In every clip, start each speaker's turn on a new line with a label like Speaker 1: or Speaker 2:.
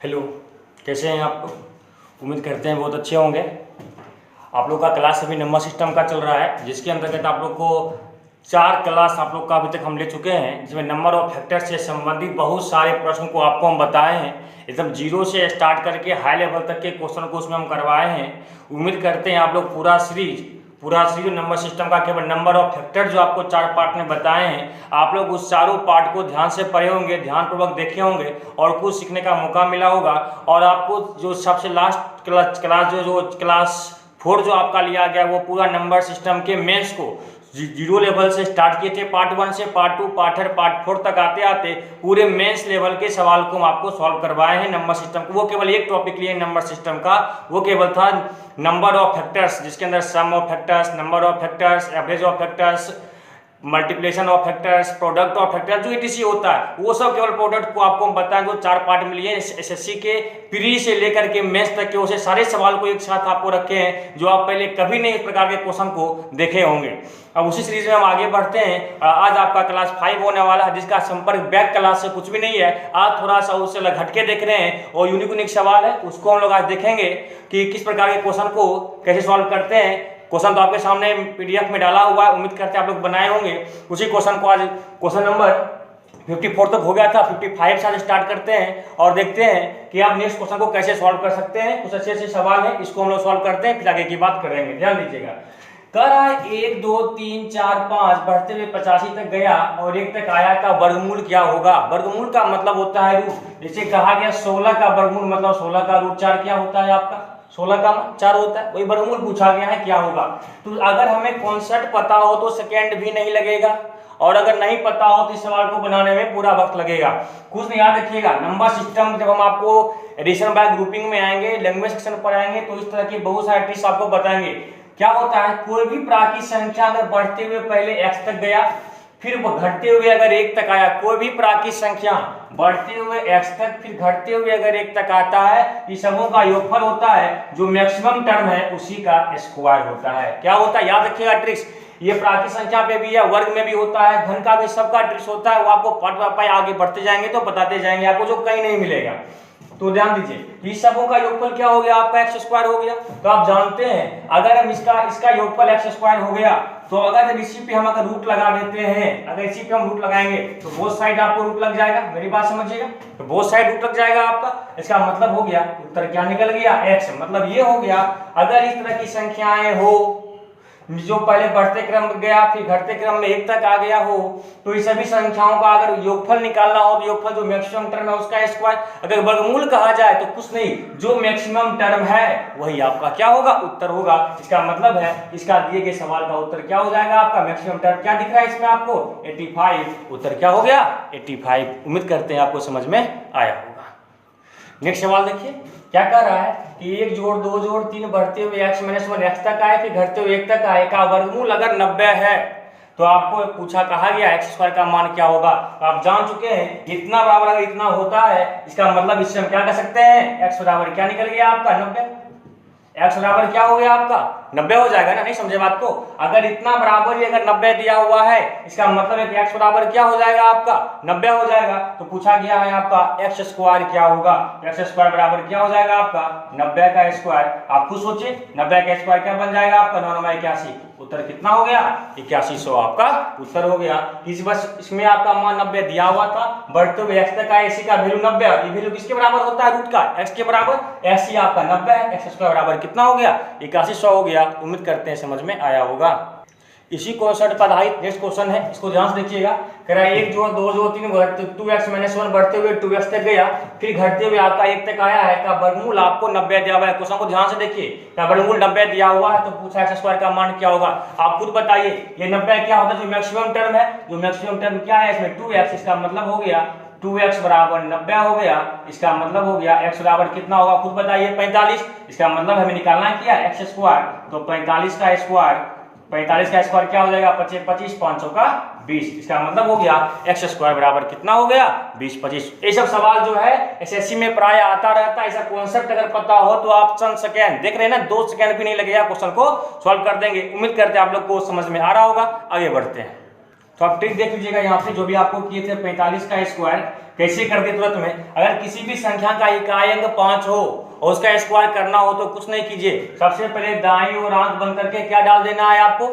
Speaker 1: Hello, कैसे हैं आप लोग। उम्मीद करते हैं बहुत अच्छे होंगे। आप लोग का क्लास अभी नंबर सिस्टम का चल रहा है, जिसके अंतर्गत आप लोग को 4 क्लास आप लोग का अभी तक हम ले चुके हैं, जिसमें नंबर ऑफ फैक्टर से संबंधित बहुत सारे प्रश्न को आपको हम बताए हैं। एकदम जीरो से स्टार्ट करके हाई लेवल तक के क्वेश्चन को उसमें हम करवाए हैं। उम्मीद करते हैं आप लोग पूरा सीरीज नंबर सिस्टम का केवल नंबर ऑफ फैक्टर जो आपको 4 पार्ट में बताए हैं, आप लोग उस चारों पार्ट को ध्यान से पढ़े होंगे, ध्यानपूर्वक देखे होंगे और कुछ सीखने का मौका मिला होगा। और आपको जो सबसे लास्ट क्लास जो क्लास 4 जो आपका लिया गया, वो पूरा नंबर सिस्टम के मेंस को जीरो लेवल से स्टार्ट किए थे। पार्ट 1 से पार्ट 2 पार्ट 3 पार्ट 4 तक आते आते पूरे मेंस लेवल के सवाल को हम आपको सॉल्व करवाए हैं नंबर सिस्टम को। वो केवल एक टॉपिक लिए नंबर सिस्टम का, वो केवल था नंबर ऑफ फैक्टर्स, जिसके अंदर sum of factors, number of factors, average of factors, multiplication of factors, product of factors, जो ETC होता है वो सब केवल प्रोडक्ट को आपको हम बताएं। जो 4 पार्ट में लिए SSC के प्री से लेकर के मेंस तक के उसे सारे सवाल को एक साथ आपको रखे हैं, जो आप पहले कभी नहीं इस प्रकार के क्वेश्चन को देखे होंगे। अब उसी सीरीज में हम आगे बढ़ते हैं। आज आपका क्लास 5 होने वाला है, जिसका संपर्क बैक क्लास से कुछ भी नहीं है। आज थोड़ा सा उससे हटके देख रहे हैं और यूनिक सवाल है, उसको हम लोग आज देखेंगे कि किस प्रकार के क्वेश्चन को कैसे सॉल्व करते हैं। क्वेश्चन तो आपके सामने PDF में डाला हुआ है, उम्मीद करते हैं आप लोग बनाए होंगे। उसी क्वेश्चन को आज क्वेश्चन नंबर 54 तक हो गया था, 55 से स्टार्ट करते हैं और देखते हैं कि आप नेक्स्ट क्वेश्चन को कैसे सॉल्व कर सकते हैं। कुछ अच्छे सवाल है, इसको हम लोग सॉल्व करते हैं, फिर आगे की बात करेंगे। ध्यान दीजिएगा। कह रहा है 1 2 3 4 5 बढ़ते हुए 85 तक गया और 1 तक आया का वर्गमूल क्या होगा। वर्गमूल का मतलब होता है रूट। जैसे कहा गया 16 का वर्गमूल मतलब 16 का रूट 4 क्या होता है आपका, 16 का 4 होता है, वही वर्गमूल पूछा गया है क्या होगा। तो अगर हमें कॉन्सेप्ट पता हो तो सेकेंड भी नहीं लगेगा, और अगर नहीं पता हो तो इस सवाल को बनाने में पूरा वक्त लगेगा। कुछ नहीं, याद रखिएगा नंबर सिस्टम जब हम आपको एडिशन बाय ग्रुपिंग में आएंगे, लैंग्वेज सेक्शन पर आएंगे, तो इस तरह की बहुत सारे ट्रिक्स आपको बताएंगे। क्या होता है, कोई भी प्राकृतिक संख्या अगर बढ़ते हुए पहले x तक गया, फिर घटते हुए अगर 1 तक आया, कोई भी प्राकृतिक संख्या बढ़ते हुए x तक फिर घटते हुए अगर 1 तक आता है, इस सबों का योगफल होता है, जो मैक्सिमम टर्म है उसी का स्क्वायर होता है। क्या होता है, याद रखिएगा ट्रिक्स। ये प्राकृतिक संख्या पे भी है, वर्ग में भी होता है, घन का भी, सबका ट्रिक्स होता है। वो आपको पार्ट बाय पार्ट आगे बढ़ते जाएंगे तो बताते जाएंगे आपको, जो कहीं नहीं मिलेगा। तो ध्यान दीजिए, इस सबों का योगफल क्या हो गया आपका, x स्क्वायर हो गया। तो आप जानते हैं अगर हम इसका योगफल x स्क्वायर हो गया, तो अगर इसी पे हम अगर रूट लगा देते हैं, अगर इसी पे हम रूट लगाएंगे तो बोथ साइड आपको रूट लग जाएगा। मेरी बात समझिएगा, तो बोथ साइड रूट लग जाएगा आपका। इसका मतलब हो गया उत्तर क्या निकल गया, x। मतलब ये हो गया, अगर इस तरह की संख्याएं हो जो पहले बढ़ते क्रम में गया फिर घटते क्रम में 1 तक आ गया हो, तो इस सभी संख्याओं का अगर योगफल निकालना हो तो योगफल जो मैक्सिमम टर्म है उसका स्क्वायर। अगर वर्गमूल कहा जाए तो कुछ नहीं, जो मैक्सिमम टर्म है वही आपका क्या होगा, उत्तर होगा। इसका मतलब है इसका दिए गए सवाल का उत्तर क्या हो जाएगा आपका, मैक्सिमम टर्म क्या दिख रहा है इसमें आपको, 85। उत्तर क्या हो गया, 85। उम्मीद करते हैं आपको समझ में आया होगा। नेक्स्ट सवाल देखिए, क्या कह रहा है कि 1 जोड़ 2 जोड़ 3 बढ़ते हुए x - 1 x तक आए, फिर घटते हुए 1 तक आए का वर्गमूल अगर 90 है, तो आपको पूछा कहा गया x स्क्वायर का मान क्या होगा। तो आप जान चुके हैं इतना बराबर अगर इतना होता है, इसका मतलब इससे हम क्या कर सकते हैं, x बराबर क्या निकल गया आपका 90। x बराबर क्या हो गया आपका 90 हो जाएगा ना, नहीं समझे बात को। अगर इतना बराबर ही अगर 90 दिया हुआ है, इसका मतलब है कि x बराबर क्या हो जाएगा आपका 90 हो जाएगा। तो पूछा गया है आपका x स्क्वायर क्या होगा, x स्क्वायर बराबर क्या हो जाएगा आपका 90 का स्क्वायर। आप खुद सोचिए 90 का स्क्वायर क्या बन जाएगा आपका 9 9 81। उत्तर कितना हो गया, 8100 आपका उत्तर हो गया। इस बस इसमें आपका मान 90 दिया हुआ था, बढ़ते हुए x तक आए, इसी का वैल्यू 90। ये वैल्यू किसके बराबर होता है, रूट का, x के बराबर, x ही आपका 90 है। x स्क्वायर बराबर कितना हो गया, 8100 हो गया। उम्मीद करते हैं समझ में आया होगा। इसी कॉन्सेप्ट पर आधारित नेक्स्ट क्वेश्चन है, इसको ध्यान से देखिएगा। कह रहा है 1 जोड़ 2 जोड़ 3 2x - 1 बढ़ते हुए 2x तक गया, फिर घटते हुए आपका 1 तक आया है का वर्गमूल आपको 90 दिया हुआ है। क्वेश्चन को ध्यान से देखिए, का वर्गमूल 90 दिया हुआ है, तो पूछा x स्क्वायर का मान क्या होगा। आप खुद बताइए ये 90 क्या होता है, जो मैक्सिमम टर्म है, जो मैक्सिमम टर्म क्या है इसमें 2x। इसका मतलब हो गया 2x बराबर 90 हो गया। इसका मतलब हो गया x बराबर कितना होगा, खुद बताइए 45। इसका मतलब हमें निकालना क्या है x स्क्वायर, तो 45 का स्क्वायर, 45 का स्क्वायर क्या हो जाएगा 25 25 500 का 20। इसका मतलब हो गया x स्क्वायर बराबर कितना हो गया 20 25। ये सब सवाल जो है SSC में प्राय आता रहता है। ऐसा कॉन्सेप्ट अगर पता हो तो आप चंद सेकेंड देख रहे हैं ना, 2 सेकेंड भी नहीं लगेगा, क्वेश्चन को सॉल्व कर देंगे। उम्मीद करते हैं आप लोग को समझ में आ रहा होगा। आगे बढ़ते हैं। तो आप ट्रिक देख लीजिएगा यहाँ पे जो भी आपको किए थे 45 का स्क्वायर कैसे कर दिए तुरंत में। अगर किसी भी संख्या का इकाई अंक 5 हो और उसका स्क्वायर करना हो तो कुछ नहीं कीजिए, सबसे पहले दाईं ओर आंख बंद करके क्या डाल देना है आपको,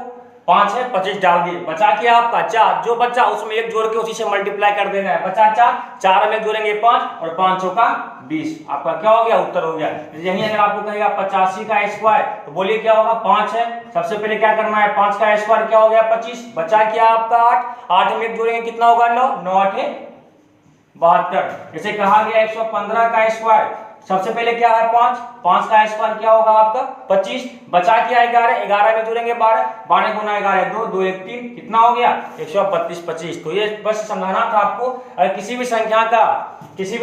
Speaker 1: 5 है 25 डाल दिए, बचा के आपका 4, जो बच्चा उसमें 1 जोड़ के उसी से मल्टीप्लाई कर देना है, बचा 4, 4 में जोड़ेंगे 5 और 5 चौका 20, आपका क्या हो गया, उत्तर हो गया। यही अगर आपको कहेगा 85 का स्क्वायर तो बोलिए क्या होगा, 5 है, सबसे पहले क्या करना है, 5 का स्क्वायर क्या हो गया 25, बचा क्या आपका 8, 8 में 1 जोड़ेंगे कितना होगा 9, 9 8 72। जैसे कहा गया 115 का स्क्वायर, सबसे पहले क्या है 5, 5 का स्क्वायर क्या होगा आपका 25, बचा क्या 11, 11 में जोड़ेंगे 12, 12 गुना 11 2, 2 1 3, कितना हो गया 132 25। तो ये बस समझाना था आपको। अगर किसी भी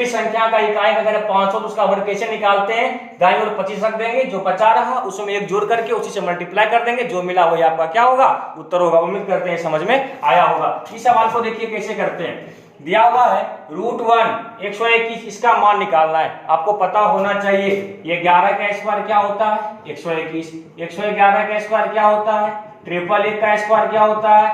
Speaker 1: संख्या का इकाई अगर 5 हो तो उसका वर्ग कैसे निकालते हैं, दाईं ओर 25 रख देंगे, जो बचा रहा उसमें 1 जोड़ करके उसी से मल्टीप्लाई कर देंगे, जो मिला वही आपका क्या होगा, उत्तर होगा। उम्मीद करते हैं समझ में आया होगा। इस सवाल को देखिए कैसे करते हैं। दिया हुआ है √1 121, इसका मान निकालना है, आपको पता होना चाहिए ये 11 का स्क्वायर क्या होता है 121, 111 का स्क्वायर क्या होता है 111 का स्क्वायर क्या होता है,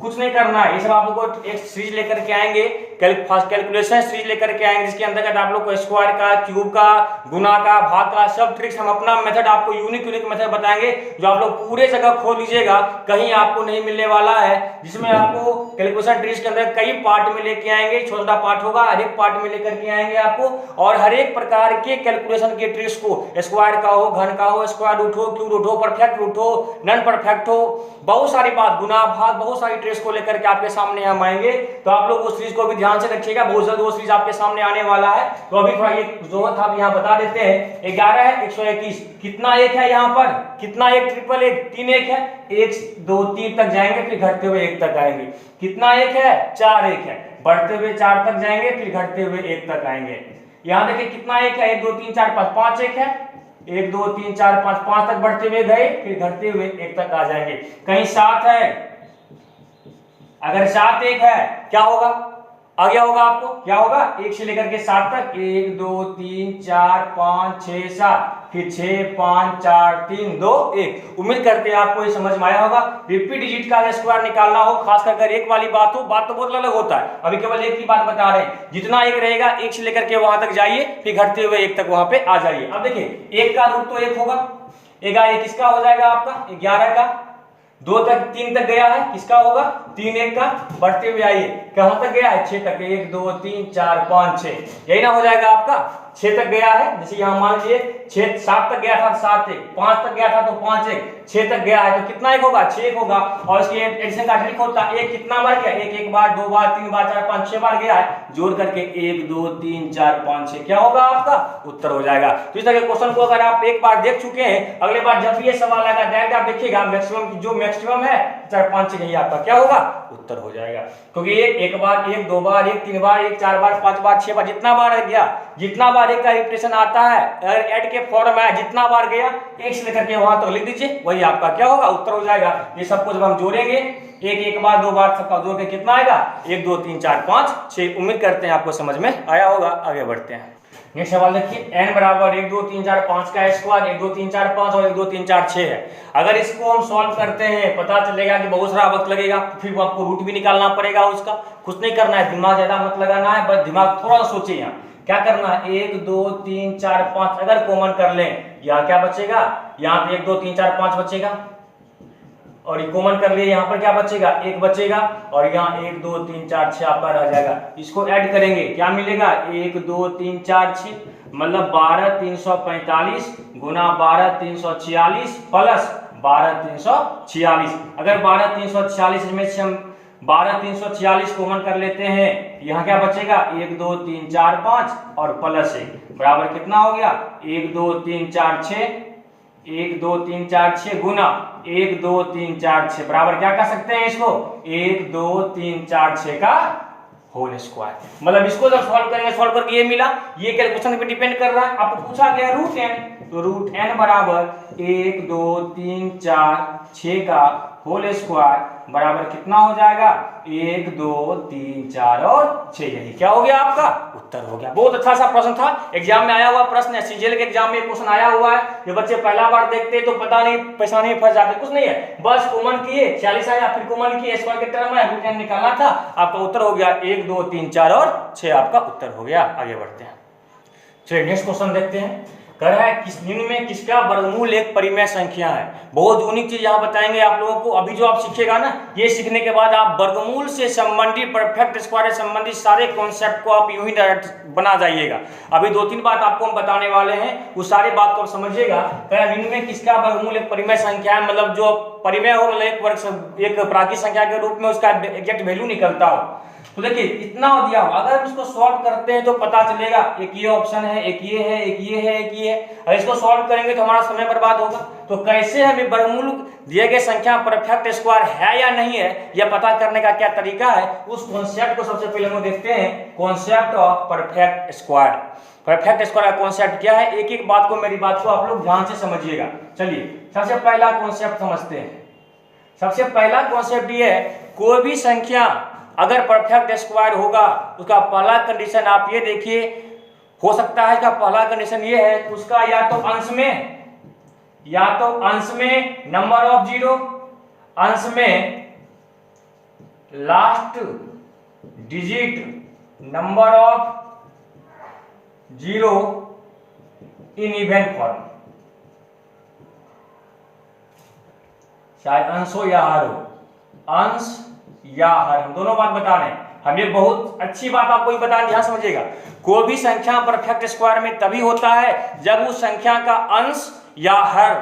Speaker 1: कुछ नहीं करना है, ये सब आप लोग को एक सीरीज लेकर के आएंगे, कैलकुलेशन सीरीज लेकर के आएंगे, जिसके अंतर्गत आप लोग को स्क्वायर का, क्यूब का, गुना का, भाग का सब ट्रिक्स हम अपना मेथड आपको यूनिक मेथड बताएंगे, जो आप लोग पूरे जगह खोल लीजिएगा, कहीं आपको नहीं मिलने वाला है, जिसमें आपको कैलकुलेशन ट्रिक्स के अंदर कई पार्ट में लेके आएंगे, छोटा पार्ट होगा, हर एक पार्ट में लेकर के आएंगे आपको, और हर एक प्रकार के कैलकुलेशन के ट्रिक्स को, स्क्वायर का हो, घन का हो, स्क्वायर रूट हो, क्यूब रूट हो, परफेक्ट रूट हो, नॉन परफेक्ट हो, बहुत सारी बात, गुना भाग, बहुत सारी ट्रिक्स को लेकर के आपके सामने हम आएंगे। तो आप लोग उस सीरीज को भी ध्यान से रखिएगा, बहुत जल्द वो सीरीज आपके सामने आने वाला है। तो अभी थोड़ा ये जो था यहाँ बता देते हैं, 11 है 121, कितना एक है यहाँ पर, कितना एक, ट्रिपल एक, 3 एक है, 1 2 3 तक जाएंगे, फिर घटते हुए 1 तक आएंगे, कितना एक है 4 एक है, बढ़ते हुए 4 तक जाएंगे, फिर घटते हुए 1 तक आएंगे। यहाँ देखिए कितना एक है, 1 2 3 4 5, 5 एक है, 1 2 3 4 5, 5 तक बढ़ते हुए गए, फिर घटते हुए 1 तक आ जाएंगे। कहीं 7 है, अगर 7 एक है क्या होगा, आ गया होगा आपको, क्या होगा 1 से लेकर के 7 तक, 1 2 3 4 5 6 7, फिर 6 5 4 3 2 1। उम्मीद करते हैं आपको ये समझ में आया होगा। रिपीट डिजिट का स्क्वायर निकालना हो, खास कर अगर एक वाली बात हो, बात तो बहुत अलग होता है, अभी केवल एक की बात बता रहे हैं, जितना एक रहेगा 1 से लेकर के वहां तक जाइए, फिर घटते हुए 1 तक वहां पे आ जाइए। अब देखिए 1 का रूट तो 1 होगा, 1 किसका हो जाएगा आपका 11 का, 2 तक 3 तक गया है, किसका होगा 3 1 का, बढ़ते हुए आइए कहां तक गया है 6 तक, 1 2 3 4 5 6, यही ना हो जाएगा आपका, 6 तक गया है, जैसे यहां मान लीजिए 6 7 तक गया था 7 1, 5 तक गया था तो 5 1, 6 तक गया है तो कितना एक होगा 6 एक होगा। और इसके एडिशन का ट्रिक होता है, 1 कितना बार गया, 1 1 बार, 2 बार, 3 बार, 4 5 6 बार गया है, जोड़ करके 1 2 3 4 5 6 क्या होगा आपका उत्तर हो जाएगा। तो इस तरह के क्वेश्चन को अगर आप एक बार देख चुके हैं, अगले बार जब भी ये सवाल आएगा डायरेक्ट आप देखिएगा, मैक्सिमम जो मैक्सिमम है 4 5 6 आपका क्या होगा उत्तर हो जाएगा, क्योंकि एक बार, 1 2 बार, 1 3 बार, 1 4 बार, 5 बार, 6 बार, जितना बार गया, जितना बार एक का रिपीटेशन आता है, अगर ऐड के फॉर्म में जितना बार गया 1 से लेकर के वहां तक लिख दीजिए, वही आपका क्या होगा उत्तर हो जाएगा। ये सबको जब हम जोड़ेंगे, एक बार 2 बार सबका जोड़ के कितना आएगा 1 2 3 4 5 6। उम्मीद करते हैं आपको समझ में आया होगा। आगे बढ़ते हैं, नेक्स्ट सवाल देखिए, n बराबर 1 2 3 4 5 का स्क्वायर 1 2 3 4 5 और 1 2 3 4 6 है। अगर इसको हम सॉल्व करते हैं, पता चलेगा कि बहुत सारा वक्त लगेगा, फिर वो आपको रूट भी निकालना पड़ेगा उसका। कुछ नहीं करना है, दिमाग ज्यादा मत लगाना है, बस दिमाग थोड़ा सोचिए। यहाँ क्या करना है, 1 2 3 4 5 अगर कॉमन कर लें, यहाँ क्या बचेगा, यहाँ पे 1 2 3 4 5 बचेगा, और ये कॉमन कर लिए, यहाँ पर क्या बचेगा 1 बचेगा, और यहाँ 1 2 3 4 6 आपका रह जाएगा। इसको ऐड करेंगे क्या मिलेगा 1 2 3 4 6, मतलब 12 345 गुना 12 346 प्लस 12 346। अगर 12 346 में से हम 12 346 कॉमन कर लेते हैं, यहाँ क्या बचेगा 1 2 3 4 5 और प्लस 1 बराबर कितना हो गया 1 2 3 4 6, 1 2 3 4 6 गुना 1 2 3 4 6 बराबर क्या कर सकते हैं इसको 1 2 3 4 6 का होल स्क्वायर। मतलब इसको जब सॉल्व करेंगे, सॉल्व करके ये मिला, ये कैलकुलेशन पे डिपेंड कर रहा है। आपको पूछा गया रूट n, तो रूट n बराबर 1 2 3 4 6 का होल स्क्वायर बराबर कितना हो जाएगा 1 2 3 4 और 6। यही क्या हो गया आपका उत्तर हो गया। बहुत अच्छा सा प्रश्न था, एग्जाम में आया हुआ प्रश्न है, सीजीएल के एग्जाम में क्वेश्चन आया हुआ है। ये बच्चे पहला बार देखते हैं तो पता नहीं परेशानी में फंस जाते, कुछ नहीं है, बस कॉमन किए 40 आया, फिर कॉमन किए स्क्वायर के टर्म में रूट निकालना था, आपका उत्तर हो गया 1 2 3 4 और 6 आपका उत्तर हो गया। आगे बढ़ते हैं, चलिए नेक्स्ट क्वेश्चन देखते हैं। कह रहा है किस निम्न में किसका वर्गमूल एक परिमेय संख्या है। बहुत यूनिक चीज यहाँ बताएंगे आप लोगों को। अभी जो आप सीखेगा ना, ये सीखने के बाद आप वर्गमूल से संबंधित परफेक्ट स्क्वायर से संबंधित सारे कॉन्सेप्ट को आप यूं ही डायरेक्ट बना जाइएगा। अभी 2-3 बात आपको हम बताने वाले हैं, उस सारी बात को आप समझिएगा। निम्न में किसका वर्गमूल एक परिमेय संख्या है, मतलब जो परिमेय हो, एक प्राकृतिक संख्या के रूप में उसका एग्जैक्ट वैल्यू निकलता हो। तो देखिए इतना दिया हुआ, अगर हम इसको सॉल्व करते हैं तो पता चलेगा एक ये ऑप्शन है, एक ये है, एक ये है, एक ये है। अगर इसको सॉल्व करेंगे तो हमारा समय बर्बाद होगा। तो कैसे हमें वर्गमूल दिए गए संख्या परफेक्ट स्क्वायर है या नहीं है, यह पता करने का क्या तरीका है, उस कॉन्सेप्ट को सबसे पहले हम देखते हैं। Concept of perfect square. Perfect square का कॉन्सेप्ट क्या है, एक एक बात को, मेरी बात को आप लोग ध्यान से समझिएगा। चलिए सबसे पहला कॉन्सेप्ट समझते हैं। सबसे पहला कॉन्सेप्ट ये है, कोई भी संख्या अगर परफेक्ट स्क्वायर होगा, उसका पहला कंडीशन आप ये देखिए, हो सकता है इसका पहला कंडीशन ये है, उसका या तो अंश में नंबर ऑफ जीरो, अंश में last digit number of zero in even form, चाहे अंश हो या हर हो, अंश या हर, हम दोनों बात बता रहे हैं। हम ये बहुत अच्छी बात आपको बता रहे हैं, ध्यान समझिएगा। कोई भी संख्या परफेक्ट स्क्वायर में तभी होता है जब उस संख्या का अंश या हर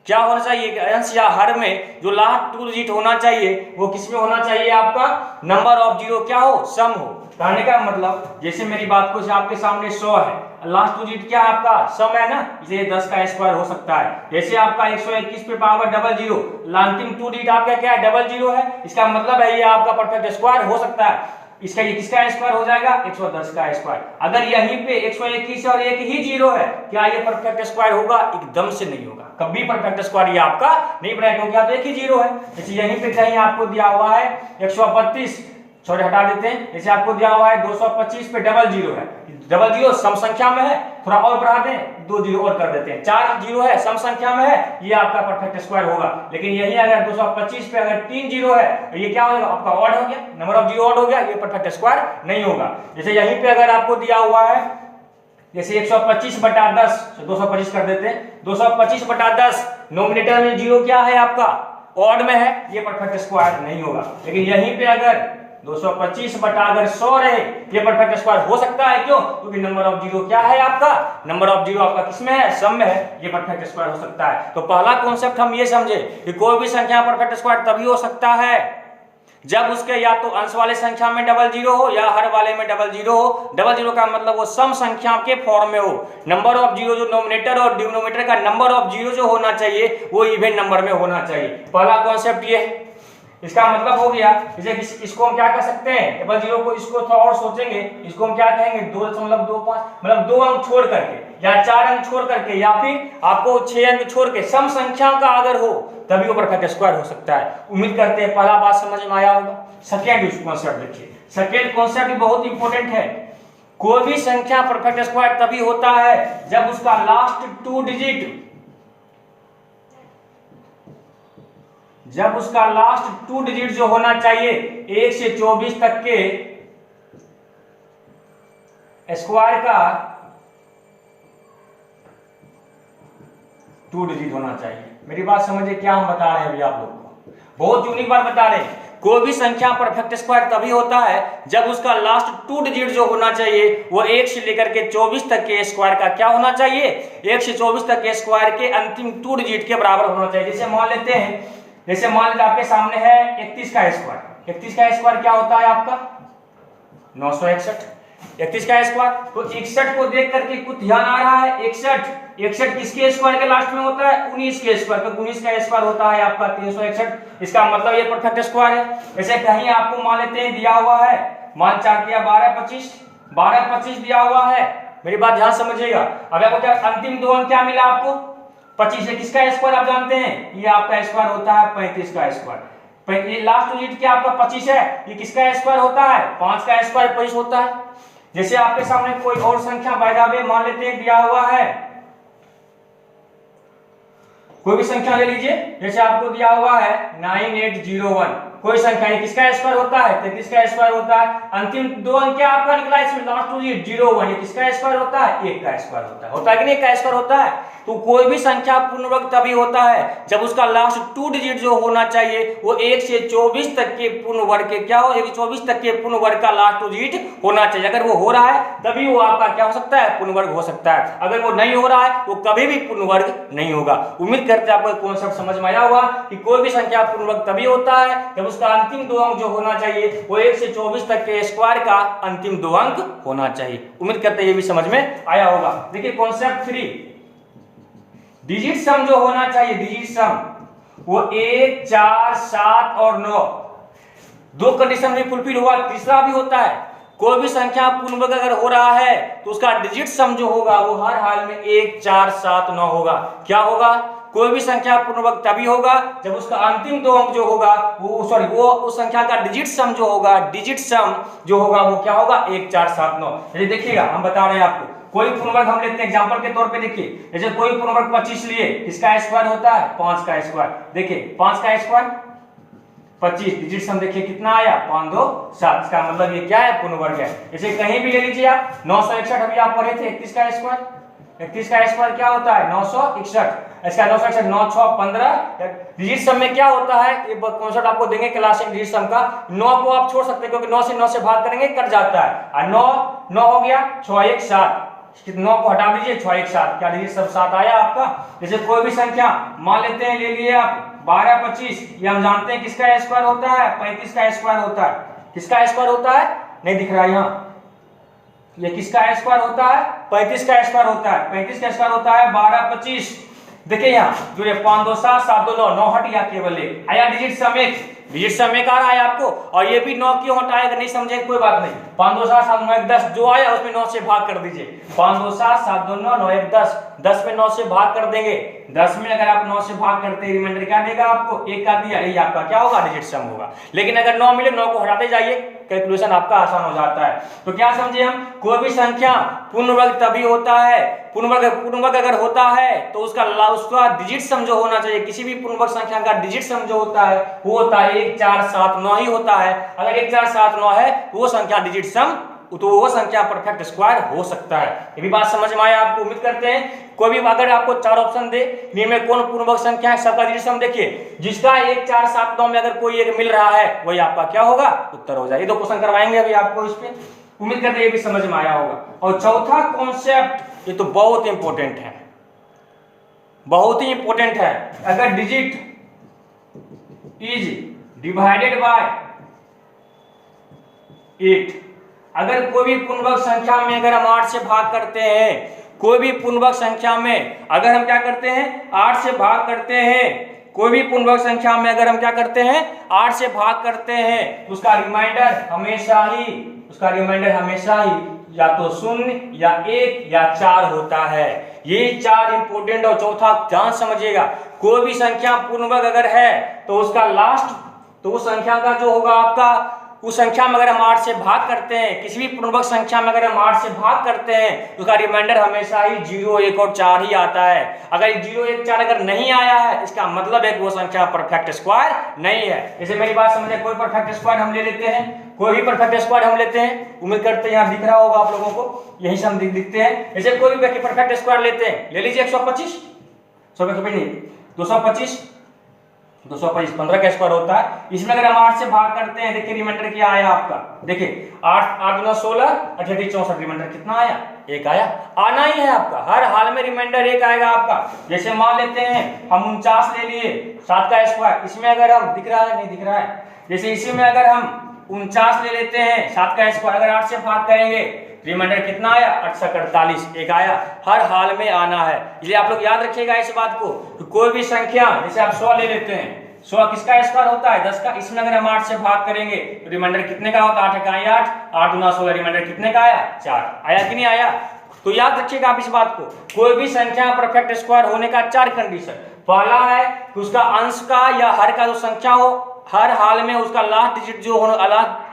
Speaker 1: क्या होना चाहिए, अंश या हर में जो लास्ट 2 डिजिट होना चाहिए वो किस में होना चाहिए, आपका नंबर ऑफ जीरो क्या हो, सम हो। कहने का मतलब जैसे मेरी बात को आपके सामने 100 है, लास्ट 2 डिजिट क्या है आपका, सम है ना, इसे 10 का स्क्वायर हो सकता है। जैसे आपका 121 पे पावर डबल जीरो, अंतिम 2 डिजिट आपका क्या है, डबल जीरो है, इसका मतलब है ये आपका परफेक्ट स्क्वायर हो सकता है। इसका ये किसका स्क्वायर हो जाएगा, 110 का स्क्वायर। अगर यहीं पे 121 और एक ही जीरो है, क्या ये परफेक्ट स्क्वायर होगा, एकदम से नहीं होगा, कभी परफेक्ट स्क्वायर ये आपका नहीं बनेगा, क्योंकि यहाँ तो एक ही जीरो है। जैसे यहीं पे कहीं आपको दिया हुआ है 132, छोटे हटा देते हैं, जैसे आपको दिया हुआ है 225 पे डबल जीरो है, डबल जीरो सम संख्या में है, थोड़ा और बढ़ा दें 2 जीरो और कर देते हैं, 4 जीरो है, सम संख्या में है, ये आपका परफेक्ट स्क्वायर होगा। लेकिन यही अगर 225 पे अगर 3 जीरो है, ये क्या होगा, आपका ऑड हो गया, नंबर ऑफ जीरो ऑड हो गया, ये परफेक्ट स्क्वायर नहीं होगा। जैसे यहीं पे अगर आपको दिया हुआ है जैसे 125 बटा 10, 225 कर देते हैं, 225 बटा 10, नोमिनेटर में जीरो क्या है आपका, ऑड में है, ये परफेक्ट स्क्वायर नहीं होगा। लेकिन यहीं पे अगर 225 बटा अगर 100 रहे, ये परफेक्ट स्क्वायर हो सकता है, क्यों, क्योंकि नंबर ऑफ जीरो क्या है आपका, नंबर ऑफ जीरो आपका किसमें है, सम में है, ये परफेक्ट स्क्वायर हो सकता है। तो पहला कॉन्सेप्ट हम ये समझे कि कोई भी संख्या परफेक्ट स्क्वायर तभी हो सकता है जब उसके या तो अंश वाले संख्या में डबल जीरो हो या हर वाले में डबल जीरो हो। डबल जीरो का मतलब वो सम संख्या के फॉर्म में हो, नंबर ऑफ जीरो जो नोमिनेटर और डिनोमिनेटर का नंबर ऑफ जीरो जो होना चाहिए वो इवन नंबर में होना चाहिए। पहला कॉन्सेप्ट ये है, इसका मतलब हो गया। जैसे इसको हम क्या कर सकते हैं, डबल जीरो को, इसको थोड़ा और सोचेंगे, इसको हम क्या कहेंगे 2.25, मतलब 2 अंक छोड़ करके या 4 अंक छोड़ करके या फिर आपको 6 अंक छोड़ के सम संख्या का अगर हो तभी वो परफेक्ट स्क्वायर हो सकता है। उम्मीद करते हैं पहला बात समझ में आया होगा। सेकेंड कॉन्सेप्ट देखिए, सेकेंड कॉन्सेप्ट भी बहुत इंपॉर्टेंट है। कोई भी संख्या परफेक्ट स्क्वायर तभी होता है जब उसका लास्ट 2 डिजिट, जब उसका लास्ट 2 डिजिट जो होना चाहिए 1 से 24 तक के स्क्वायर का 2 डिजिट होना चाहिए। मेरी बात समझिए, क्या हम बता रहे हैं अभी आप लोग को, बहुत यूनिक बात बता रहे हैं। कोई भी संख्या परफेक्ट स्क्वायर तभी होता है जब उसका लास्ट 2 डिजिट जो होना चाहिए वो 1 से लेकर के 24 तक के स्क्वायर का क्या होना चाहिए, 1 से 24 तक के स्क्वायर के अंतिम 2 डिजिट के बराबर होना चाहिए। जैसे मान लेते हैं, जैसे मान लीजिए आपके सामने है 31 का स्क्वायर। 31 का स्क्वायर क्या होता है आपका 961। 31 का स्क्वायर, तो 61 को देख करके कुछ ध्यान आ रहा है, 61 किसके स्क्वायर के लास्ट में होता है, 19 के स्क्वायर, तो 19 का स्क्वायर होता है आपका 361। इसका मतलब ये परफेक्ट स्क्वायर है। जैसे कहीं आपको मान लेते हैं दिया हुआ है, मान 4 दिया 12 25 दिया हुआ है, मेरी बात ध्यान समझिएगा। अब आपको क्या अंतिम 2 अंक क्या मिला आपको 25 है, किसका स्क्वायर आप जानते हैं, ये आपका स्क्वायर होता है 35 का स्क्वायर। ये लास्ट डिजिट क्या आपका 25 है, ये किसका स्क्वायर होता है, 5 का स्क्वायर 25 होता है। जैसे आपके सामने कोई और संख्या बाय द वे मान लेते हैं दिया हुआ है, कोई भी संख्या ले लीजिए, जैसे आपको दिया हुआ है 9801, कोई संख्या, ये किसका स्क्वायर होता है, 33 का स्क्वायर होता है। अंतिम दो अंक क्या आपका निकला इसमें, लास्ट डिजिट 01, ये किसका स्क्वायर होता है, 1 का स्क्वायर होता है। होता है कि नहीं, 1 का स्क्वायर होता है। तो कोई भी संख्या पूर्ण वर्ग तभी होता है जब उसका लास्ट 2 डिजिट जो होना चाहिए वो 1 से 24 तक के पूर्ण वर्ग के क्या हो, 1 से 24 तक के पूर्ण वर्ग का लास्ट 2 डिजिट होना चाहिए। अगर वो हो रहा है तभी वो आपका क्या हो सकता है, पूर्ण वर्ग हो सकता है। अगर वो नहीं हो रहा है वो कभी भी पूर्ण वर्ग नहीं होगा। उम्मीद करते हैं आपको कॉन्सेप्ट समझ में आया होगा कि कोई भी संख्या पूर्ण वर्ग तभी होता है जब उसका अंतिम 2 अंक जो होना चाहिए वो 1 से 24 तक के स्क्वायर का अंतिम 2 अंक होना चाहिए। उम्मीद करते हैं ये भी समझ में आया होगा। देखिए कॉन्सेप्ट 3, डिजिट सम जो होना चाहिए, डिजिट सम वो 1, 4, 7 और 9, 2 कंडीशन भी फुलफिल हुआ, तीसरा भी होता है। कोई भी संख्या पूर्ण वर्ग अगर हो रहा है तो उसका डिजिट सम जो होगा वो हर हाल में 1, 4, 7, 9 होगा। क्या होगा, कोई भी संख्या पूर्ण वर्ग तभी होगा जब उसका अंतिम 2 अंक जो होगा वो उस संख्या का डिजिट सम जो होगा, डिजिट सम जो होगा वो क्या होगा, 1, 4, 7, 9। ये देखिएगा हम बता रहे हैं आपको, कोई पूर्ण वर्ग हम लेते हैं एग्जांपल के तौर पे। देखिए जैसे कोई पूर्ण वर्ग 25 लिए, किसका स्क्वायर होता है, 5 का स्क्वायर। देखिए 5 का स्क्वायर 25, डिजिट सम देखिए कितना आया, 5, 2, 7। इसका मतलब ये क्या है, पूर्ण वर्ग है। जैसे कहीं भी ले लीजिए आप, 961 अभी आप पढ़े थे, 31 का स्क्वायर, 31 का स्क्वायर क्या होता है, 961। इसका 961 9, 6, 15। डिजिट सम में क्या होता है, ये कॉन्सेप्ट आपको देंगे क्लास 1 डिजिट सम का। 9 को आप छोड़ सकते हैं क्योंकि 9 से भाग करेंगे कट जाता है, और 9 हो गया, 6, 1, 7, 9 को हटा दीजिए, 6, 1, 7, क्या डिजिट सब 7 आया आपका। जैसे कोई भी संख्या मान लेते हैं, ले लिए आप 12, 25, ये हम जानते हैं किसका स्क्वायर होता है, 35 का स्क्वायर होता है। किसका स्क्वायर होता है, नहीं दिख रहा है यहाँ, ये किसका स्क्वायर होता है, 35 का स्क्वायर होता है। 35 का स्क्वायर होता है 12, 25। देखिए यहाँ जो 5, 2, 7, 7, 2, 9, 9 हट गया, केवल एक आया डिजिट सम, डिजिट सम एक आ रहा है आपको। और ये भी 9 क्यों हटाएगा, नहीं समझे कोई बात नहीं, 5, 2, 7, 7, 9, 1, 10 जो आया उसमें 9 से भाग कर दीजिए। 5, 2, 7, 7, 2, 9, 9, 1, 10, 10 में 9 से भाग कर देंगे। 10 में अगर आप 9 से भाग करते हैं रिमाइंडर क्या देगा आपको, 1 का दिया, यही आपका क्या होगा, डिजिट सम होगा। लेकिन अगर 9 मिले, 9 को हटाते जाइए, कैलकुलेशन आपका आसान हो जाता है। तो क्या समझे हम, कोई भी संख्या पूर्ण वर्ग तभी होता है, पूर्ण वर्ग अगर होता है तो उसका डिजिट सम जो होना चाहिए, किसी भी पूर्ण वर्ग संख्या का डिजिट सम जो होता है वो होता है 1, 4, 7, 9 ही होता है। अगर 1, 4, 7, 9 है तो वो संख्या डिजिट सम, तो वो संख्या परफेक्ट स्क्वायर हो सकता है। ये भी बात समझ में आया आपको। उम्मीद करते हैं कोई भी अगर आपको 4 ऑप्शन दे, इनमें कौन पूर्ण वर्ग संख्या है, सबका डिजिट सम देखिए, जिसका 1, 4, 7, 9 में अगर कोई एक मिल रहा है वही आपका क्या होगा, उत्तर हो जाए। ये 2 क्वेश्चन करवाएंगे अभी आपको इस पे, उम्मीद करते हैं ये भी समझ में आया होगा। और चौथा कॉन्सेप्ट, ये तो बहुत इंपॉर्टेंट है, बहुत ही इंपॉर्टेंट है। अगर डिजिट इज डिवाइडेड बाय 8, अगर कोई भी पूर्ण वर्ग संख्या में अगर हम 8 से भाग करते हैं, कोई भी पूर्ण वर्ग संख्या में अगर हम क्या करते हैं, 8 से भाग करते हैं, कोई भी पूर्ण वर्ग संख्या में अगर हम क्या करते हैं, 8 से भाग करते हैं, तो उसका रिमाइंडर हमेशा ही या तो 0 या 1 या 4 होता है। ये 4 इंपोर्टेंट। और चौथा ध्यान समझिएगा, कोई भी संख्या पूर्ण वर्ग अगर है तो उसका लास्ट, तो उस संख्या का जो होगा आपका, उस संख्या में अगर हम 8 से भाग करते हैं, किसी भी पूर्ण वर्ग संख्या में अगर हम 8 से भाग करते हैं तो उसका रिमाइंडर हमेशा ही 0, 1 और 4 ही आता है। अगर 0, 1, 4 अगर नहीं आया है इसका मतलब है कि वो संख्या परफेक्ट स्क्वायर नहीं है। जैसे मेरी बात समझे, कोई परफेक्ट स्क्वायर हम ले लेते हैं, कोई भी परफेक्ट स्क्वायर हम लेते हैं, उम्मीद करते हैं यहाँ दिख रहा होगा आप लोगों को, यही से हम दिखते हैं। जैसे कोई भी व्यक्ति परफेक्ट स्क्वायर लेते हैं, ले लीजिए 125, 225, 225 15 का स्क्वायर होता है। इसमें अगर हम 8 से भाग करते हैं, देखिए रिमाइंडर क्या आया आपका, देखिए 8, 8 गुना 16, 88, 64, रिमाइंडर कितना आया, 1 आया। आना ही है आपका, हर हाल में रिमाइंडर 1 आएगा आपका। जैसे मान लेते हैं हम 49 ले लिए, 7 का स्क्वायर, इसमें अगर हम, दिख रहा है नहीं दिख रहा है, जैसे इसी में अगर हम 49 ले लेते हैं, 7 का स्क्वायर अगर 8 से भाग करेंगे, रिमाइंडर कितना आया, 8 48, 1 आया। हर हाल में आना है, इसलिए आप लोग याद रखिएगा इस बात को। तो कोई भी संख्या, जैसे आप 100 ले लेते हैं, 100 किसका स्क्वायर होता है, 10 का। इसमें अगर हम 8 से भाग करेंगे तो रिमाइंडर कितने का होता है, 8 का 8, 8 गुना 16, रिमाइंडर कितने का आया, 4 आया कि नहीं आया। तो याद रखिएगा आप इस बात को, कोई भी संख्या परफेक्ट स्क्वायर होने का 4 कंडीशन। पहला है कि उसका अंश का या हर का जो संख्या हो, हर हाल में उसका लास्ट डिजिट जो होना,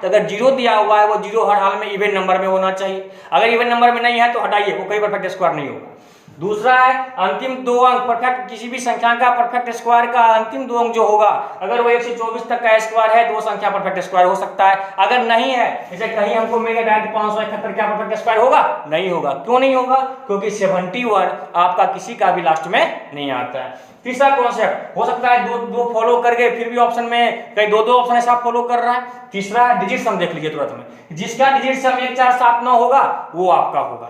Speaker 1: अगर 0 दिया हुआ है वो 0 हर हाल में इवन नंबर में होना चाहिए। अगर इवन नंबर में नहीं है तो हटाइए, वो कहीं परफेक्ट स्क्वायर नहीं होगा। दूसरा है अंतिम 2 अंक परफेक्ट, किसी भी संख्या का परफेक्ट स्क्वायर का अंतिम 2 अंक जो होगा, अगर वो 1 से 24 तक का स्क्वायर है तो वो संख्या परफेक्ट स्क्वायर हो सकता है। अगर नहीं है, जैसे कहीं हमको मिल गया डायरेक्ट 571, क्या परफेक्ट स्क्वायर होगा? नहीं होगा। क्यों नहीं होगा? क्योंकि 71 आपका किसी का भी लास्ट में नहीं आता है। तीसरा कॉन्सेप्ट हो सकता है दो फॉलो करके फिर भी ऑप्शन में कहीं दो ऑप्शन ऐसा फॉलो कर रहा है। तीसरा डिजिट सम देख लीजिए तुरंत में, जिसका डिजिट सम 1 4 7 9 होगा वो आपका होगा।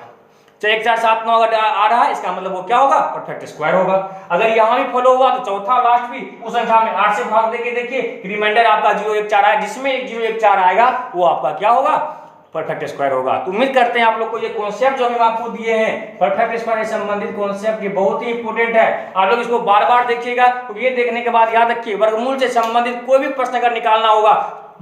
Speaker 1: 1 4 7 9 अगर आ रहा है इसका मतलब वो क्या होगा? परफेक्ट स्क्वायर होगा। अगर यहाँ भी फॉलो हुआ तो चौथा लास्ट भी उस संख्या में 8 से भाग देके देखिए, रिमाइंडर आपका 0 1 4 आया, जिसमें 1 0 1 4 आएगा वो आपका क्या होगा? परफेक्ट स्क्वायर होगा। तो उम्मीद करते हैं आप लोग को ये कॉन्सेप्ट जो हम आपको दिए हैं परफेक्ट स्क्वायर से संबंधित कॉन्सेप्ट, ये बहुत ही इंपॉर्टेंट है। आप लोग इसको बार बार देखिएगा, तो ये देखने के बाद याद रखिए वर्गमूल से संबंधित कोई भी प्रश्न अगर निकालना होगा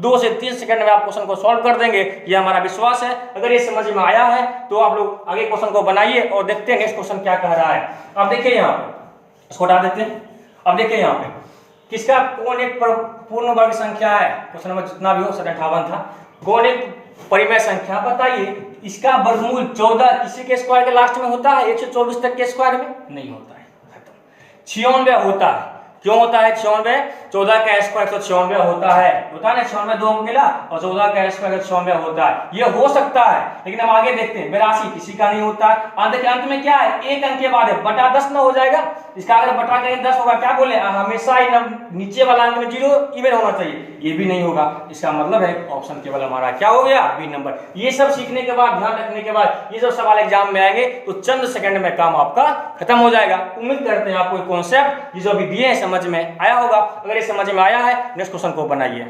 Speaker 1: 2 से 3 सेकंड में आप क्वेश्चन को सॉल्व कर देंगे, ये हमारा विश्वास है। अगर ये समझ में आया है तो आप लोग आगे क्वेश्चन को बनाइए और देखते हैं नेक्स्ट क्वेश्चन क्या कह रहा है। अब देखिए यहाँ पे इसको हटा देते हैं। अब देखिए यहाँ पे किसका कौन एक पूर्ण वर्ग संख्या है, क्वेश्चन नंबर जितना भी हो 58 था, कौन एक परिमेय संख्या बताइए, इसका वर्गमूल 14 किसी के स्क्वायर के लास्ट में होता है? 124 तक के स्क्वायर में नहीं होता है, खत्म। 96 होता है। क्यों होता है 96? 14 का स्क्वायर 196 होता है ना, 96 2 अंक मिला और 14 का स्क्वायर 196 होता है। ये हो सकता है, लेकिन हम आगे देखते हैं 82 किसी का नहीं होता है। अंत में क्या है? 1 अंक के बाद है बटा 10 न हो जाएगा, इसका अगर बटा करेंगे 10 होगा, क्या बोले हमेशा ही नीचे वाला अंक में 0 इवन होना चाहिए, ये भी नहीं होगा। इसका मतलब है ऑप्शन केवल हमारा क्या हो गया? B number. ये सब सीखने के बाद, ध्यान रखने के बाद ये सब सवाल एग्जाम में आएंगे तो चंद सेकंड में काम आपका खत्म हो जाएगा। उम्मीद करते हैं आपको कॉन्सेप्ट जो भी दिए हैं समझ में आया होगा। अगर ये समझ में आया है नेक्स्ट क्वेश्चन को बनाइए।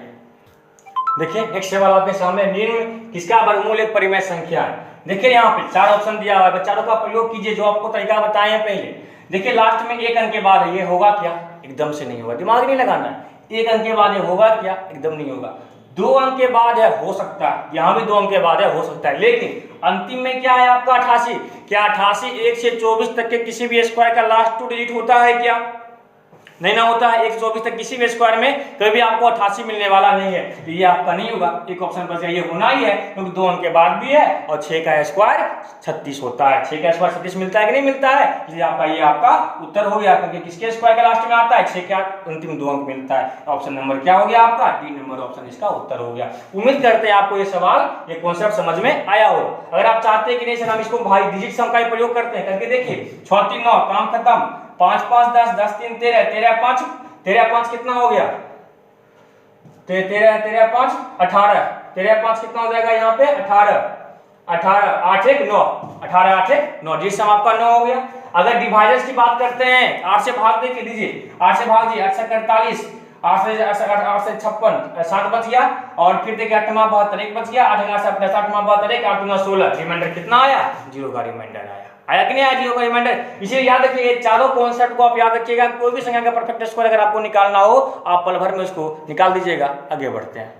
Speaker 1: देखिए नेक्स्ट सवाल आपके सामने, निम्न किसका वर्गमूल एक परिमेय संख्या है। देखिए यहाँ पे 4 ऑप्शन दिया हुआ है, चारों का प्रयोग कीजिए जो आपको तरीका बताए हैं पहले। देखिए लास्ट में 1 अंक के बाद है, ये होगा क्या? एकदम से नहीं होगा, दिमाग नहीं लगाना है। 1 अंक के बाद ये होगा क्या? एकदम नहीं होगा। 2 अंक के बाद है, हो सकता है, यहाँ भी 2 अंक के बाद है, हो सकता है, लेकिन अंतिम में क्या है आपका 88। क्या 88 1 से 24 तक के किसी भी स्क्वायर का लास्ट 2 डिजिट होता है क्या? नहीं ना होता है। 1 से 24 तक किसी भी स्क्वायर में कभी आपको 88 मिलने वाला नहीं है, तो ये आपका नहीं होगा। एक ऑप्शन पर ये होना ही है क्योंकि 2 अंक के बाद भी है और 6 का स्क्वायर 36 होता है। 6 का स्क्वायर 36 मिलता है कि नहीं मिलता है, इसलिए आपका ये आपका उत्तर हो गया, क्योंकि किसके स्क्वायर का लास्ट में आता है? 6 का अंतिम 2 अंक मिलता है। ऑप्शन नंबर क्या हो गया आपका? डी नंबर ऑप्शन इसका उत्तर हो गया। उम्मीद करते हैं आपको ये सवाल, ये कॉन्सेप्ट समझ में आया हो। अगर आप चाहते हैं कि नहीं सर हम इसको भाई डिजिट सम का प्रयोग करते हैं, करके देखिए 6 3 9 काम खत्म, 5 5 10 10 3 13 13 5 13 5 कितना हो गया? 13 13 5 18, 13 5 कितना हो जाएगा यहाँ पे? 18 18 8 1 9, 18 8 1 9, डिजिट सम आपका 9 हो गया। अगर डिवाइजर्स की बात करते हैं 8 से भाग दे के दीजिए, 8 से भाग दीजिए 8 से 48, 8 से 56 7 बच गया, और फिर देखिए 8 मा 72 1 बच गया, 8 8 मा 72 1 8 9 16, रिमाइंडर कितना आया? 0 का रिमाइंडर आया कि नहीं आया? 0 का रिमाइंडर। इसीलिए याद रखिए ये चारों कॉन्सेप्ट को आप याद रखिएगा। कोई भी संख्या का परफेक्ट स्क्वायर अगर आपको निकालना हो आप पल भर में उसको निकाल दीजिएगा। आगे बढ़ते हैं।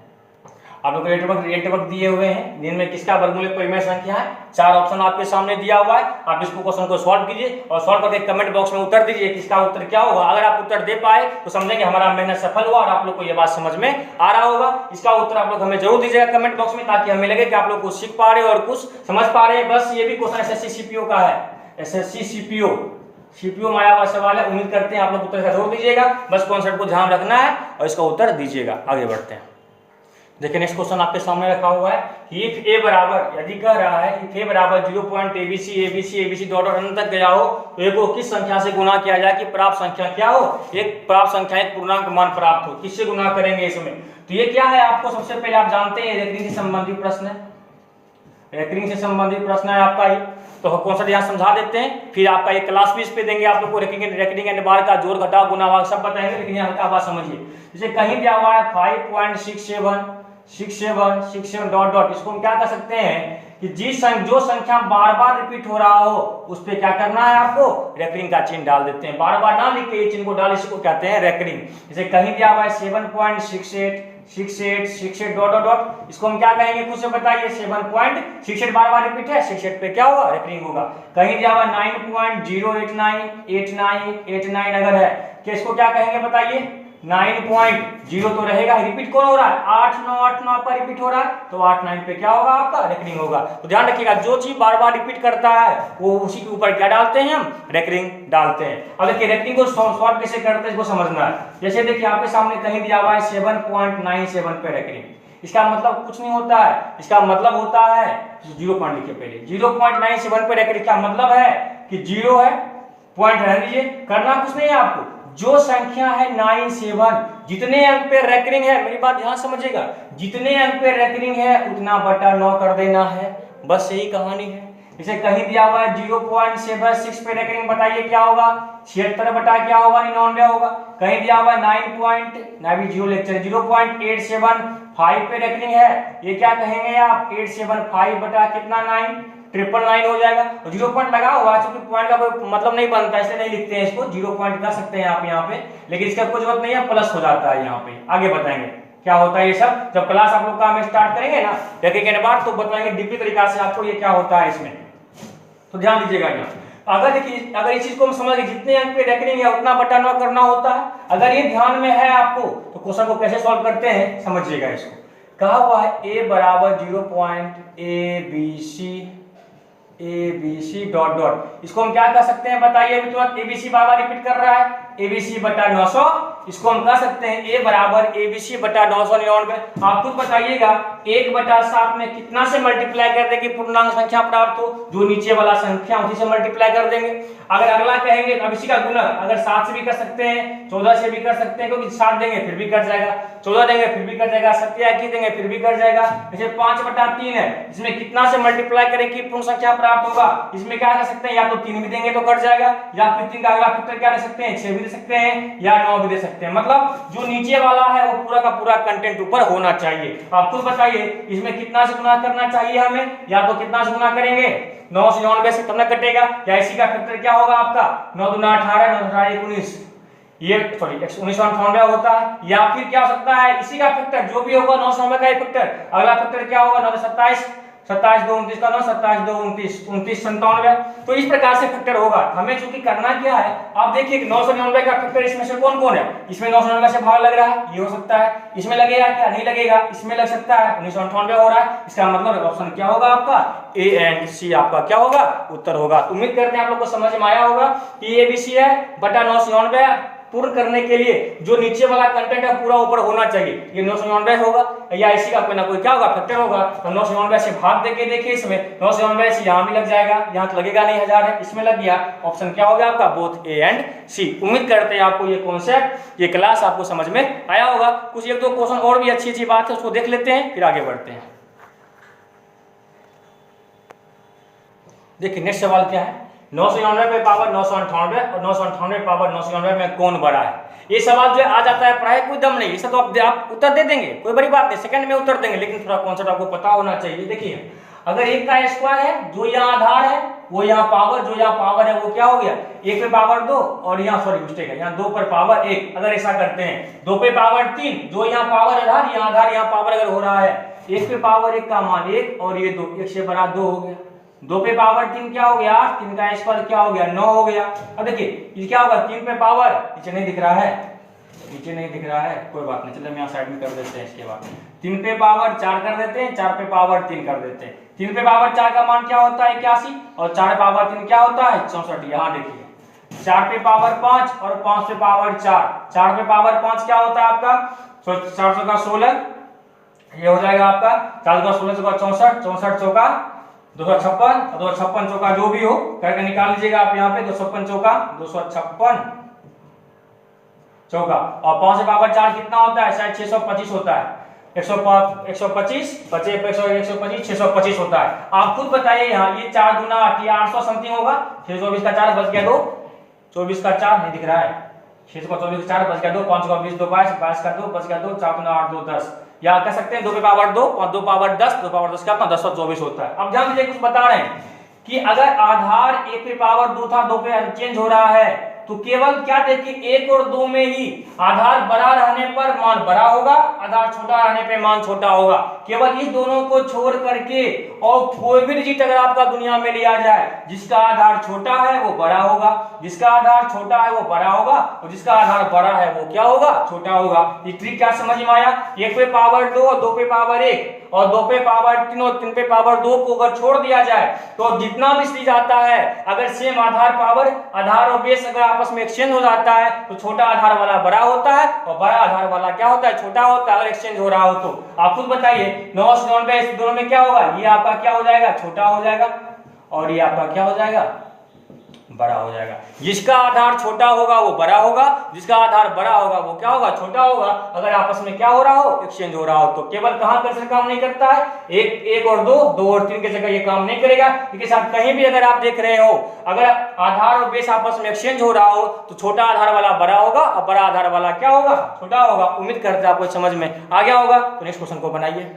Speaker 1: आप लोग रेट वर्क दिए हुए हैं, जिनमें किसका वर्गमूल एक परिमेय संख्या है। 4 ऑप्शन आपके सामने दिया हुआ है, आप इसको क्वेश्चन को सॉल्व कीजिए और सॉल्व करके कमेंट बॉक्स में उत्तर दीजिए किसका उत्तर क्या होगा। अगर आप उत्तर दे पाए तो समझेंगे हमारा मेहनत सफल हुआ और आप लोग को ये बात समझ में आ रहा होगा। इसका उत्तर आप लोग हमें जरूर दीजिएगा कमेंट बॉक्स में, ताकि हमें लगे कि आप लोग कुछ सीख पा रहे हो और कुछ समझ पा रहे हैं। बस ये भी क्वेश्चन एसएससी सीपीओ का है, एसएससी सीपीओ में आया हुआ सवाल है। उम्मीद करते हैं आप लोग उत्तर जरूर दीजिएगा, बस कॉन्सेप्ट को ध्यान रखना है और इसका उत्तर दीजिएगा। आगे बढ़ते हैं। देखिए नेक्स्ट क्वेश्चन आपके सामने रखा हुआ है, इफ ए बराबर, यदि कह रहा है इफ ए बराबर 0.abc डॉट अनंत तक गया हो तो ए को किस संख्या से गुना किया जाए कि प्राप्त संख्या क्या हो? एक प्राप्त संख्या एक पूर्णांक मान प्राप्त हो। किससे गुना करेंगे इसमें? तो ये क्या है आपको सबसे पहले आप जानते हैं रेकरिंग से संबंधित प्रश्न है, रेकरिंग से संबंधित प्रश्न है आपका ये। तो कॉन्सेप्ट यहाँ समझा देते हैं, फिर आपका एक क्लास भी इस पे देंगे आप लोग को। रेकरिंग एंड बार का जोड़ घटाव गुणा भाग सब बताएंगे, लेकिन यहाँ हल्का बात समझिए। जैसे कहीं दिया हुआ है 5.67 डॉट डॉट, इसको हम क्या कर सकते हैं कि जो संख्या बार बार रिपीट हो रहा हो उस पे क्या करना है आपको? रेकरिंग का चिन्ह डाल देते हैं। बार बार ना लिख के चिन्ह को डाल, इसको कहते हैं रेकरिंग। जैसे कहीं दिया हुआ है 7.68 7.68 डॉट डॉट डॉट, इसको हम क्या कहेंगे खुद से बताइए, 7.68 बार बार रिपीट है, 68 पे क्या होगा, रेकरिंग होगा। कहीं दिया हुआ 9.089 अगर है कि इसको क्या कहेंगे बताइए, 9.0 तो रहेगा, रिपीट कौन हो रहा है, 8989 पर रिपीट हो रहा है, तो 89 पे क्या होगा आपका, रेकरिंग होगा। तो ध्यान रखिएगा, जो चीज बार बार रिपीट करता है वो उसी के ऊपर क्या डालते हैं, हम रेकरिंग डालते हैं। अब देखिए रेकरिंग को सॉल्व कैसे करते हैं इसको समझना है। जैसे देखिए आपके सामने कहीं दिया हुआ है 7.97 पे रेकरिंग, इसका मतलब कुछ नहीं होता है, इसका मतलब होता है 0 पॉइंट लिखिए पहले, 0.97 पे रेकरिंग का मतलब है कि 0 है, पॉइंट रहने दीजिए, करना कुछ नहीं है आपको, जो संख्या है 97 जितने अंक पे रेकरिंग है, मेरी बात ध्यान समझिएगा, जितने अंक पे रेकरिंग है उतना बटा 9 कर देना है, बस यही कहानी है। इसे कहीं दिया हुआ है 0.76 पे रेकरिंग, बताइए क्या होगा, 76 बटा क्या होगा, 99 होगा। कहीं दिया हुआ 0.875 पे रेकरिंग है, ये क्या कहेंगे आप, 875 बटा कितना 9, 999 हो जाएगा। और 0 पॉइंट लगा हुआ है, क्योंकि पॉइंट का कोई मतलब नहीं बनता इसलिए नहीं लिखते हैं इसको, 0 पॉइंट कर सकते हैं आप यहाँ पे, लेकिन इसका कोई जरूरत नहीं है, प्लस हो जाता है यहाँ पे। आगे बताएंगे क्या होता है ये सब, जब क्लास आप लोग का हम स्टार्ट करेंगे ना रेकरिंग के बाद, तो बताएंगे डीपली तरीका से आपको ये क्या होता है इसमें, तो ध्यान दीजिएगा यहाँ। अगर देखिए, अगर इस चीज को हम समझ गए, जितने अंक पे रेकरिंग है उतना बटा 9 करना होता है, अगर ये ध्यान में है आपको, तो क्वेश्चन को कैसे सॉल्व करते हैं समझिएगा। इसको कहा हुआ है a बराबर 0.abc डॉट डॉट, इसको हम क्या कर सकते हैं बताइए, अभी तुरंत abc बार बार रिपीट कर रहा है, abc बटा 900, इसको हम कह सकते हैं a बराबर abc बटा 999। आप खुद बताइएगा 1/7 में कितना से मल्टीप्लाई कर देंगे पूर्णांक संख्या प्राप्त हो, जो नीचे वाला संख्या उसी से मल्टीप्लाई कर देंगे। अगर अगला कहेंगे अब इसी का गुणक, अगर 7 से भी कर सकते हैं, 14 से भी कर सकते हैं, क्योंकि 7 देंगे फिर भी कट जाएगा, 14 देंगे फिर भी कट जाएगा, 27 देंगे फिर भी कट जाएगा। जैसे 5/3 है, इसमें कितना से मल्टीप्लाई करें कि पूर्ण संख्या प्राप्त होगा, इसमें क्या कर सकते हैं, या तो 3 भी देंगे तो कट जाएगा, या फिर 3 का अगला फैक्टर क्या दे सकते हैं, 6 भी दे सकते हैं, या 9 भी दे सकते हैं। मतलब जो नीचे वाला है वो पूरा का पूरा कंटेंट ऊपर होना चाहिए। आप खुद बताइए इसमें कितना से गुना करना चाहिए हमें, या तो कितना से गुना करेंगे, 9 से 99 से तब ना कटेगा, या इसी का फैक्टर क्या होगा आपका, 9 दूना 18, 9 18 19, ये सॉरी 1998 होता है। या फिर क्या हो सकता है, इसी का फैक्टर जो भी होगा 999 का फैक्टर, अगला फैक्टर क्या होगा, 9 27, 27 2 29 का 9, 27 2 29, 29 97। तो इस प्रकार से फैक्टर होगा। हमें चूंकि करना क्या है, आप देखिए कि 999 का फैक्टर इसमें से कौन कौन है, इसमें 999 से भाग लग रहा है, ये हो सकता है, इसमें लगेगा क्या, नहीं लगेगा, इसमें लग सकता है, 1998 हो रहा है, इसका मतलब ऑप्शन क्या होगा आपका, ए एंड सी आपका क्या होगा, उत्तर होगा। उम्मीद करते हैं आप लोग को समझ में आया होगा कि ए बी सी है बटा 999 पूर्ण करने के लिए जो नीचे वाला कंटेंट है पूरा ऊपर होना चाहिए, ये 999 होगा, या इसी का कोई ना कोई क्या होगा फैक्टर होगा। तो 999 से भाग देके देखिए, इसमें 999 से यहाँ भी लग जाएगा, यहाँ तो लगेगा नहीं, 1000 है, इसमें लग गया, ऑप्शन क्या हो गया आपका, बोथ ए एंड सी। उम्मीद करते हैं आपको ये कॉन्सेप्ट, ये क्लास आपको समझ में आया होगा। कुछ 1-2 क्वेश्चन और भी अच्छी अच्छी बात है उसको देख लेते हैं, फिर आगे बढ़ते हैं। देखिए नेक्स्ट सवाल क्या है, 999 पे पावर 998 और 998 पावर 999 में कौन बड़ा है। ये सवाल जो आ जाता है पढ़ाई कोई दम नहीं, इसका तो आप उत्तर दे देंगे, कोई बड़ी बात नहीं, सेकंड में उत्तर देंगे, लेकिन थोड़ा कॉन्सेप्ट आपको पता होना चाहिए। देखिए अगर 1 का स्क्वायर है, जो यहाँ आधार है वो यहाँ पावर, जो यहाँ पावर है वो क्या हो गया, 1 पे पावर 2 और यहाँ सॉरी मिस्टेक है, यहाँ 2 पर पावर 1। अगर ऐसा करते हैं 2 पे पावर 3, जो यहाँ पावर आधार, यहाँ पावर अगर हो रहा है 1 पे पावर 1 का मान 1 और ये 2, 1 से बड़ा 2 हो गया, 2 पे पावर 3 क्या हो गया, 3 का स्क्वायर क्या हो गया, 9 हो गया। अब देखिए ये क्या होगा, 3 पे पावर, नीचे नहीं दिख रहा है, नीचे नहीं दिख रहा है, कोई बात नहीं, चलिए हम यहाँ साइड में कर देते हैं। इसके बाद 3 पे पावर 4 कर देते हैं, 4 पे पावर 3 कर देते हैं। 3 पे पावर 4 का मान क्या होता है 81 और 4 पावर 3 क्या होता है 64। यहाँ देखिए 4 पे पावर 5 और 5 पे पावर 4, 4 पे पावर 5 क्या होता है आपका 400 का 16, ये हो जाएगा आपका 400 का 16 का 64, 64 चौका 256 और 256 चौका जो भी हो करके निकाल लीजिएगा आप यहाँ पे, 256 चौका 256 चौका, और 5 से पावर 4 कितना होता है शायद 625 होता है, 125 बचे 125 625 होता है। आप खुद बताइए यहाँ ये 4 गुना 8 800 समथिंग होगा, 624 का 4 बच गया 2, 24 का 4 नहीं दिख रहा है, 624 का 4 बच गया 2, 5 का 20 2 22, 22 का 2 बच गया 2, 4 गुना 8 2 10, या कह सकते हैं 2 पे पावर 2 और 2 पावर 10, 2 पावर 10 क्या होता है 1024 होता है। अब ध्यान दीजिए कुछ बता रहे हैं कि अगर आधार 1 पे पावर 2 था, 2 पे चेंज हो रहा है तो केवल क्या देखिए 1 और 2 में ही आधार बड़ा रहने पर मान बड़ा होगा, आधार छोटा रहने पे मान छोटा होगा। केवल इस दोनों को छोड़ करके और कोई भी डिजिट अगर आपका दुनिया में लिया जाए, जिसका आधार छोटा है वो बड़ा होगा, जिसका आधार छोटा है वो बड़ा होगा, और जिसका आधार बड़ा है वो क्या होगा, छोटा होगा। ये ट्रिक क्या समझ में आया? 1 पे पावर 2, 2 पे पावर 1 और 2 पे पावर 3 और 3 पे पावर 2 को अगर छोड़ दिया जाए तो जितना भी सीरीज आता है, अगर सेम आधार पावर, आधार और बेस अगर आपस में एक्सचेंज हो जाता है तो छोटा आधार वाला बड़ा होता है और बड़ा आधार वाला क्या होता है, छोटा होता है। अगर एक्सचेंज हो रहा हो तो आप खुद बताइए, नॉन नॉन बेस दोनों में क्या होगा, ये आपका क्या हो जाएगा, छोटा हो जाएगा और ये आपका क्या हो जाएगा, बड़ा हो जाएगा। जिसका आधार छोटा होगा वो बड़ा होगा, जिसका आधार बड़ा होगा वो क्या होगा, छोटा होगा। अगर आपस में क्या हो रहा हो, एक्सचेंज हो रहा हो। तो केवल कहां कर्सर काम नहीं करता है, 1 और 2, 2 और 3 की जगह ये काम नहीं करेगा। इसके साथ कहीं भी अगर आप देख रहे हो, अगर आधार और बेस आपस में एक्सचेंज हो रहा हो तो छोटा आधार वाला बड़ा होगा और बड़ा आधार वाला क्या होगा, छोटा होगा। उम्मीद करते हैं आपको समझ में आ गया होगा। तो नेक्स्ट क्वेश्चन को बनाइए।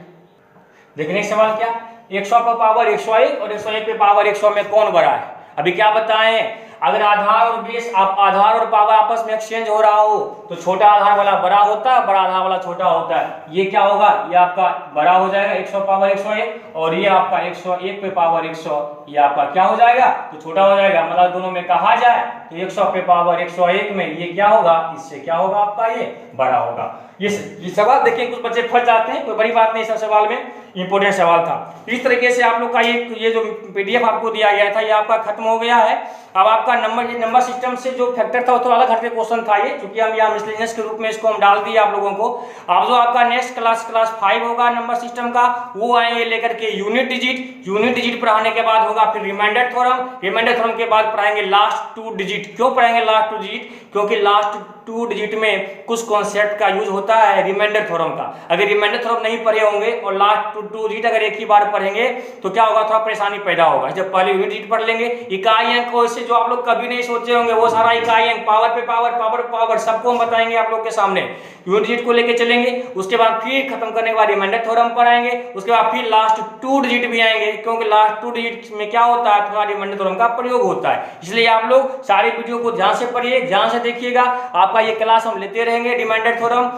Speaker 1: देखिए नेक्स्ट सवाल क्या, 100 पे पावर 101 और 101 पे पावर 100 में कौन बड़ा है। अभी क्या बताएं, अगर आधार और बेस आधार और पावर आपस में एक्सचेंज हो रहा हो तो छोटा आधार वाला बड़ा होता है, बड़ा आधार वाला छोटा होता है। ये क्या होगा, ये आपका बड़ा हो जाएगा 100 पावर 101 और ये आपका 101 पे पावर 100 ये आपका क्या हो जाएगा, तो छोटा हो जाएगा। मतलब दोनों में कहा जाए तो 100 पे पावर 101 में ये क्या होगा, इससे क्या होगा आपका ये बड़ा होगा। ये सवाल देखिए कुछ बच्चे फंस जाते हैं, कोई बड़ी बात नहीं, सब सवाल में इंपोर्टेंट सवाल था। इस तरीके से आप लोग का ये जो पीडीएफ आपको दिया गया था ये आपका खत्म हो गया है। अब आपका नंबर सिस्टम से जो फैक्टर था वो तो अलग हट के क्वेश्चन था ये, क्योंकि हम यहाँ मिसलेनियस के रूप में इसको हम डाल दिए आप लोगों को। अब जो आपका नेक्स्ट क्लास 5 होगा नंबर सिस्टम का, वो आएंगे लेकर के यूनिट डिजिट पढ़ाने के बाद होगा फिर रिमाइंडर थ्योरम के बाद पढ़ाएंगे लास्ट 2 डिजिट। क्यों पढ़ाएंगे लास्ट 2 डिजिट, क्योंकि लास्ट 2 डिजिट में कुछ कॉन्सेप्ट का यूज होता है रिमाइंडर थ्योरम का। अगर रिमाइंडर थ्योरम नहीं पढ़े होंगे और लास्ट 2 डिजिट अगर एक ही बार पढ़ेंगे तो क्या होगा, थोड़ा परेशानी पैदा होगा। जब पहले यूनिट डिजिट पढ़ लेंगे, इकाई अंक को जो आप लोग कभी नहीं सोचे होंगे वो सारा इकाई अंक, पावर पे पावर सबको हम बताएंगे आप लोग के सामने। यूनिट डिजिट को लेके चलेंगे, उसके बाद फिर खत्म करने के बाद रिमाइंडर थ्योरम पढ़ाएंगे, उसके बाद फिर लास्ट 2 डिजिट भी आएंगे, क्योंकि लास्ट 2 डिजिट में क्या होता है, थोड़ा रिमाइंडर थ्योरम का प्रयोग होता है। इसलिए आप लोग सारी वीडियो को ध्यान से पढ़िए, ध्यान से देखिएगा। आपका ये क्लास हम लेते रहेंगे रिमाइंडर थ्योरम,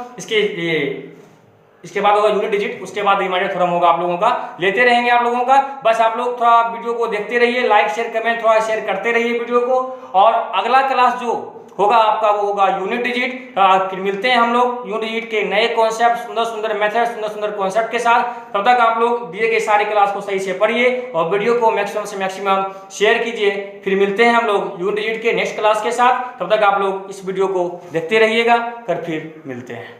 Speaker 1: इसके बाद होगा यूनिट डिजिट, उसके बाद रिमाइंडर थ्योरम होगा आप लोगों का, लेते रहेंगे आप लोगों का। बस आप लोग थोड़ा वीडियो को देखते रहिए, लाइक शेयर कमेंट थोड़ा शेयर करते रहिए वीडियो को। और अगला क्लास जो होगा आपका वो होगा यूनिट डिजिट। फिर मिलते हैं हम लोग यूनिट डिजिट के नए कॉन्सेप्ट, सुंदर मेथड, सुंदर कॉन्सेप्ट के साथ। तब तक आप लोग दिए गए सारी क्लास को सही से पढ़िए और वीडियो को मैक्सिमम से मैक्सिमम शेयर कीजिए। फिर मिलते हैं हम लोग यूनिट डिजिट के नेक्स्ट क्लास के साथ। तब तक आप लोग इस वीडियो को देखते रहिएगा, फिर मिलते हैं।